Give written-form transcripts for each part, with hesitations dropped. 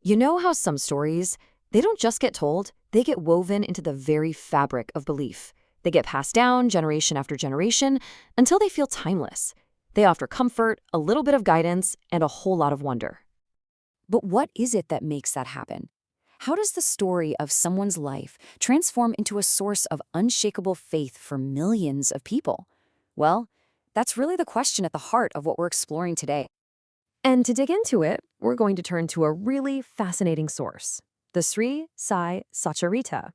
You know how some stories, they don't just get told, they get woven into the very fabric of belief. They get passed down generation after generation until they feel timeless. They offer comfort, a little bit of guidance, and a whole lot of wonder. But what is it that makes that happen? How does the story of someone's life transform into a source of unshakable faith for millions of people? Well, that's really the question at the heart of what we're exploring today. And to dig into it, we're going to turn to a really fascinating source, the Sri Sai Satcharitra.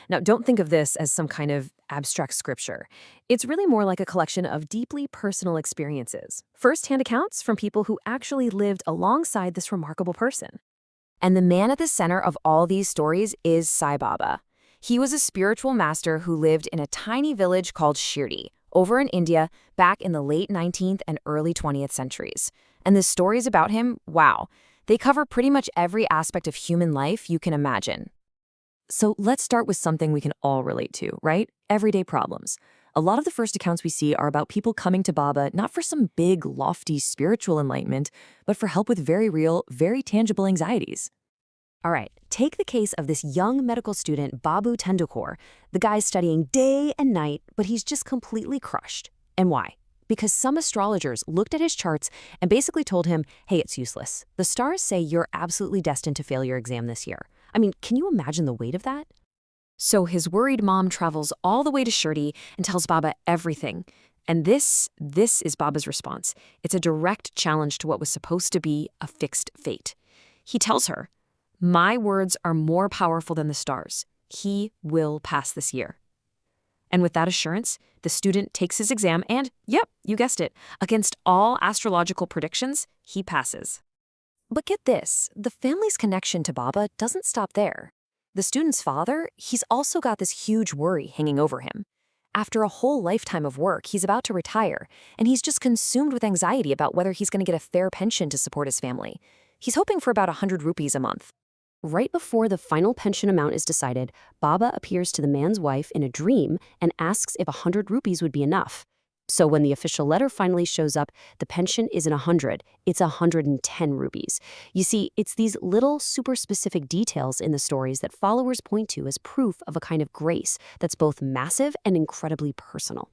Now, don't think of this as some kind of abstract scripture. It's really more like a collection of deeply personal experiences, first-hand accounts from people who actually lived alongside this remarkable person. And the man at the center of all these stories is Sai Baba. He was a spiritual master who lived in a tiny village called Shirdi, over in India, back in the late 19th and early 20th centuries. And the stories about him, wow, they cover pretty much every aspect of human life you can imagine. So let's start with something we can all relate to, right? Everyday problems. A lot of the first accounts we see are about people coming to Baba not for some big, lofty spiritual enlightenment, but for help with very real, very tangible anxieties. All right, take the case of this young medical student, Babu Tendulkar. The guy's studying day and night, but he's just completely crushed. And why? Because some astrologers looked at his charts and basically told him, hey, it's useless. The stars say you're absolutely destined to fail your exam this year. I mean, can you imagine the weight of that? So his worried mom travels all the way to Shirdi and tells Baba everything. And this is Baba's response. It's a direct challenge to what was supposed to be a fixed fate. He tells her, my words are more powerful than the stars. He will pass this year. And with that assurance, the student takes his exam and, yep, you guessed it, against all astrological predictions, he passes. But get this, the family's connection to Baba doesn't stop there. The student's father, he's also got this huge worry hanging over him. After a whole lifetime of work, he's about to retire, and he's just consumed with anxiety about whether he's going to get a fair pension to support his family. He's hoping for about 100 rupees a month. Right before the final pension amount is decided, Baba appears to the man's wife in a dream and asks if 100 rupees would be enough. So when the official letter finally shows up, the pension isn't 100, it's 110 rupees. You see, it's these little super specific details in the stories that followers point to as proof of a kind of grace that's both massive and incredibly personal.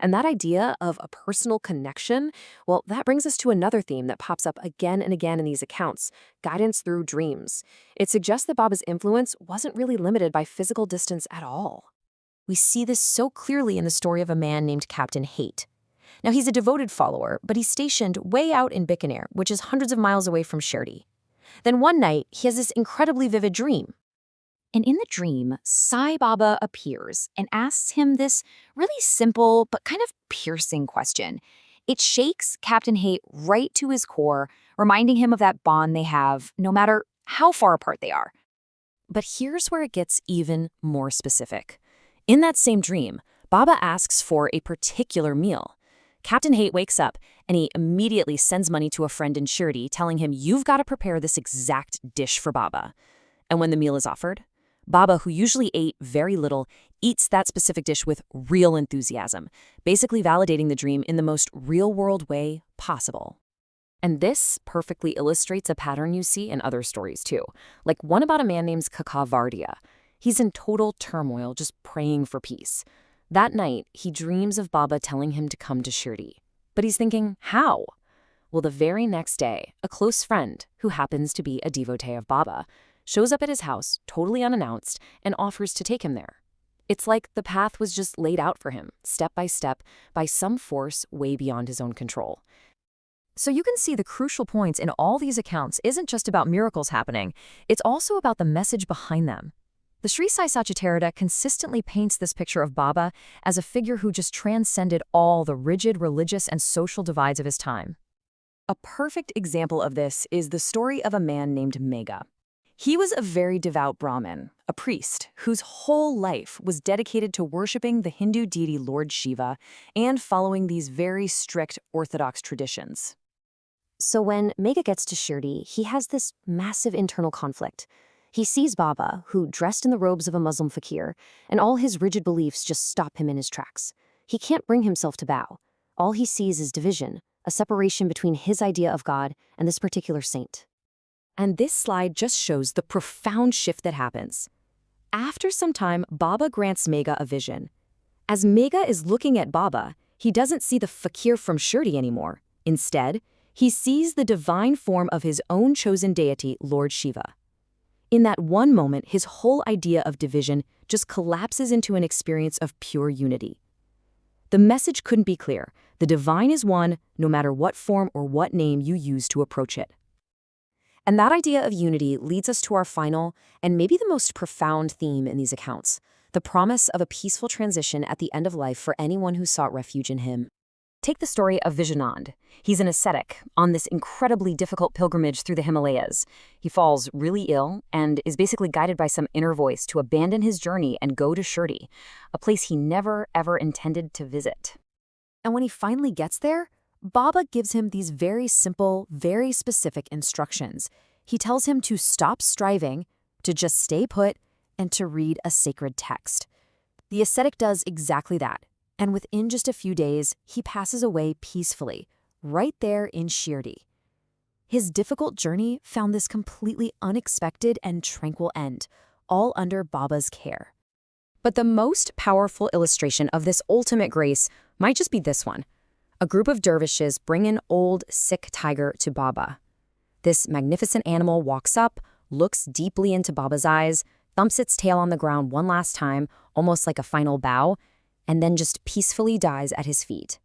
And that idea of a personal connection, well, that brings us to another theme that pops up again and again in these accounts, guidance through dreams. It suggests that Baba's influence wasn't really limited by physical distance at all. We see this so clearly in the story of a man named Captain Haight. Now, he's a devoted follower, but he's stationed way out in Bikaner, which is hundreds of miles away from Shirdi. Then one night, he has this incredibly vivid dream. And in the dream, Sai Baba appears and asks him this really simple but kind of piercing question. It shakes Captain Haight right to his core, reminding him of that bond they have, no matter how far apart they are. But here's where it gets even more specific. In that same dream, Baba asks for a particular meal. Captain Haight wakes up, and he immediately sends money to a friend in Shirdi, telling him, you've got to prepare this exact dish for Baba. And when the meal is offered, Baba, who usually ate very little, eats that specific dish with real enthusiasm, basically validating the dream in the most real-world way possible. And this perfectly illustrates a pattern you see in other stories too, like one about a man named Kakavardia. He's in total turmoil, just praying for peace. That night, he dreams of Baba telling him to come to Shirdi. But he's thinking, how? Well, the very next day, a close friend, who happens to be a devotee of Baba, shows up at his house, totally unannounced, and offers to take him there. It's like the path was just laid out for him, step, by some force way beyond his own control. So you can see the crucial points in all these accounts isn't just about miracles happening, it's also about the message behind them. The Sri Sai Satcharitra consistently paints this picture of Baba as a figure who just transcended all the rigid religious and social divides of his time. A perfect example of this is the story of a man named Megha. He was a very devout Brahmin, a priest, whose whole life was dedicated to worshiping the Hindu deity Lord Shiva and following these very strict orthodox traditions. So when Megha gets to Shirdi, he has this massive internal conflict. He sees Baba, who dressed in the robes of a Muslim fakir, and all his rigid beliefs just stop him in his tracks. He can't bring himself to bow. All he sees is division, a separation between his idea of God and this particular saint. And this slide just shows the profound shift that happens. After some time, Baba grants Megha a vision. As Megha is looking at Baba, he doesn't see the fakir from Shirdi anymore. Instead, he sees the divine form of his own chosen deity, Lord Shiva. In that one moment, his whole idea of division just collapses into an experience of pure unity. The message couldn't be clear. The divine is one, no matter what form or what name you use to approach it. And that idea of unity leads us to our final and maybe the most profound theme in these accounts, the promise of a peaceful transition at the end of life for anyone who sought refuge in him. Take the story of Vijayanand. He's an ascetic on this incredibly difficult pilgrimage through the Himalayas. He falls really ill and is basically guided by some inner voice to abandon his journey and go to Shirdi, a place he never ever intended to visit. And when he finally gets there, Baba gives him these very simple, very specific instructions. He tells him to stop striving, to just stay put, and to read a sacred text. The ascetic does exactly that. And within just a few days, he passes away peacefully, right there in Shirdi. His difficult journey found this completely unexpected and tranquil end, all under Baba's care. But the most powerful illustration of this ultimate grace might just be this one. A group of dervishes bring an old, sick tiger to Baba. This magnificent animal walks up, looks deeply into Baba's eyes, thumps its tail on the ground one last time, almost like a final bow, and then just peacefully dies at his feet.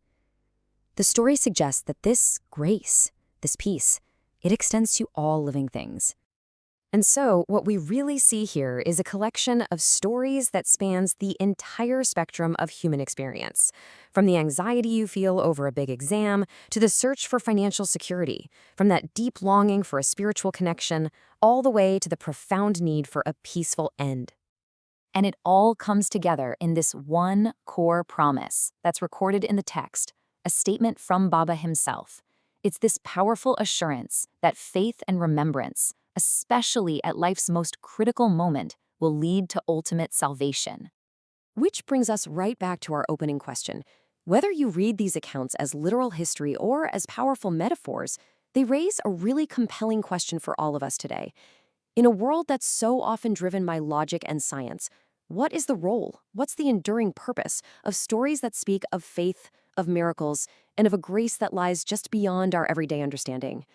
The story suggests that this grace, this peace, it extends to all living things. And so, what we really see here is a collection of stories that spans the entire spectrum of human experience, from the anxiety you feel over a big exam to the search for financial security, from that deep longing for a spiritual connection, all the way to the profound need for a peaceful end. And it all comes together in this one core promise that's recorded in the text, a statement from Baba himself. It's this powerful assurance that faith and remembrance, especially at life's most critical moment, will lead to ultimate salvation. Which brings us right back to our opening question. Whether you read these accounts as literal history or as powerful metaphors, they raise a really compelling question for all of us today. In a world that's so often driven by logic and science, what is the role, what's the enduring purpose of stories that speak of faith, of miracles, and of a grace that lies just beyond our everyday understanding?